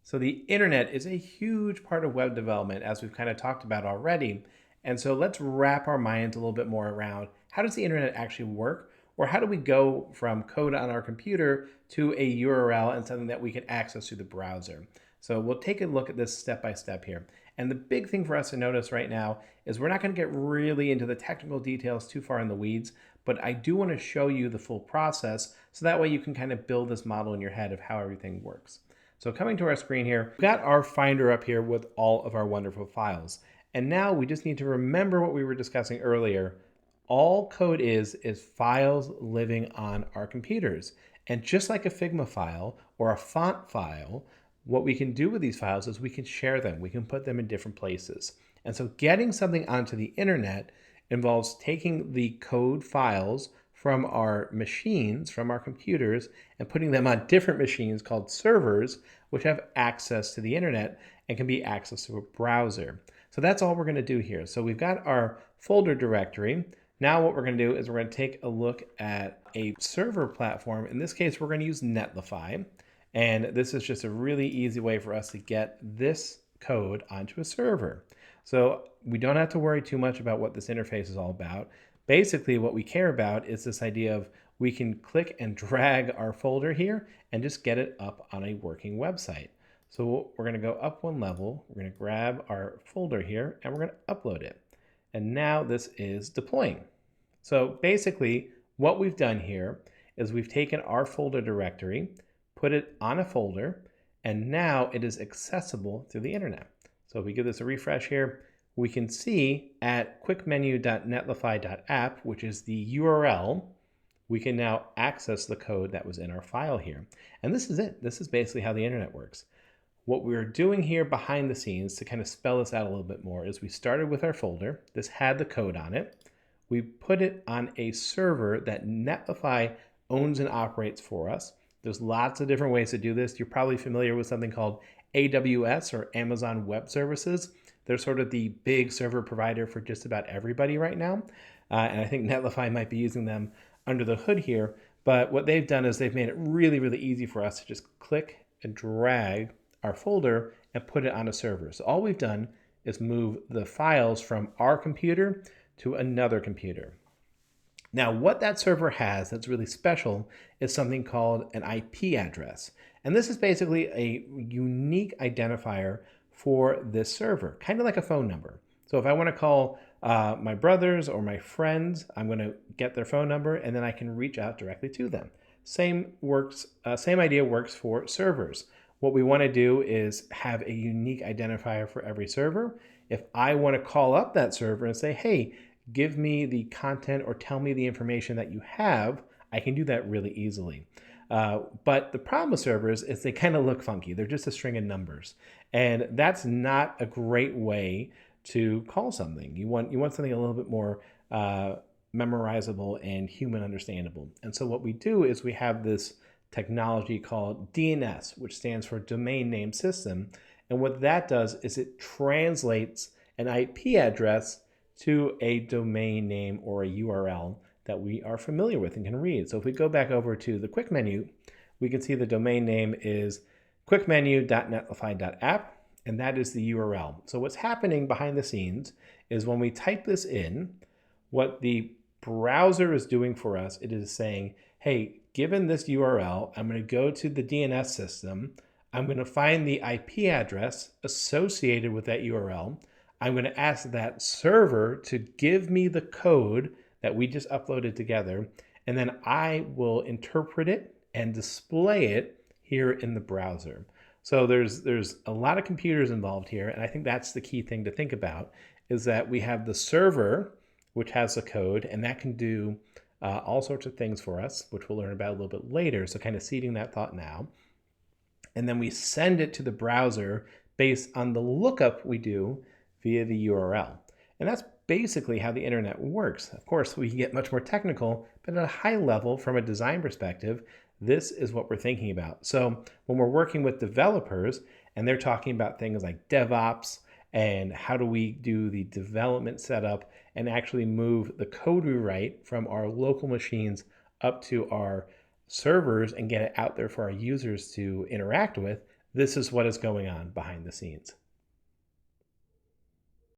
So the internet is a huge part of web development, as we've kind of talked about already. And so let's wrap our minds a little bit more around how does the internet actually work? Or how do we go from code on our computer to a URL and something that we can access through the browser? So we'll take a look at this step by step here. And the big thing for us to notice right now is we're not going to get really into the technical details too far in the weeds, but I do want to show you the full process so that way you can kind of build this model in your head of how everything works. So coming to our screen here, we've got our Finder up here with all of our wonderful files. And now we just need to remember what we were discussing earlier. All code is files living on our computers. And just like a Figma file or a font file, what we can do with these files is we can share them. We can put them in different places. And so getting something onto the internet involves taking the code files from our machines, from our computers, and putting them on different machines called servers, which have access to the internet and can be accessed through a browser. So that's all we're going to do here. So we've got our folder directory. Now what we're going to do is we're going to take a look at a server platform. In this case, we're going to use Netlify. And this is just a really easy way for us to get this code onto a server. So we don't have to worry too much about what this interface is all about. Basically, what we care about is this idea of we can click and drag our folder here and just get it up on a working website. So we're going to go up one level. We're going to grab our folder here and we're going to upload it. And now this is deploying. So basically, what we've done here is we've taken our folder directory, put it on a folder, and now it is accessible through the internet. So if we give this a refresh here, we can see at quickmenu.netlify.app, which is the URL, we can now access the code that was in our file here. And this is it. This is basically how the internet works. What we're doing here behind the scenes to kind of spell this out a little bit more is we started with our folder. This had the code on it. We put it on a server that Netlify owns and operates for us. There's lots of different ways to do this. You're probably familiar with something called AWS or Amazon Web Services. They're sort of the big server provider for just about everybody right now. And I think Netlify might be using them under the hood here. But what they've done is they've made it really, really easy for us to just click and drag our folder and put it on a server. So all we've done is move the files from our computer to another computer. Now, what that server has that's really special is something called an IP address. And this is basically a unique identifier for this server, kind of like a phone number. So if I want to call my brothers or my friends, I'm going to get their phone number and then I can reach out directly to them. Same idea works for servers. What we want to do is have a unique identifier for every server. If I want to call up that server and say, hey, give me the content or tell me the information that you have, I can do that really easily. But the problem with servers is they kind of look funky. They're just a string of numbers. And that's not a great way to call something. You want something a little bit more memorizable and human understandable. And so what we do is we have this technology called DNS, which stands for Domain Name System. And what that does is it translates an IP address to a domain name or a URL that we are familiar with and can read. So if we go back over to the quick menu, we can see the domain name is quickmenu.netlify.app, and that is the URL. So what's happening behind the scenes is when we type this in, what the browser is doing for us, it is saying, hey, given this URL, I'm going to go to the DNS system. I'm going to find the IP address associated with that URL. I'm going to ask that server to give me the code that we just uploaded together, and then I will interpret it and display it here in the browser. So there's a lot of computers involved here, and I think that's the key thing to think about, is that we have the server, which has the code, and that can do all sorts of things for us, which we'll learn about a little bit later, so kind of seeding that thought now. And then we send it to the browser based on the lookup we do via the URL. And that's basically how the internet works. Of course, we can get much more technical, but at a high level, from a design perspective, this is what we're thinking about. So when we're working with developers and they're talking about things like DevOps and how do we do the development setup and actually move the code we write from our local machines up to our servers and get it out there for our users to interact with, this is what is going on behind the scenes.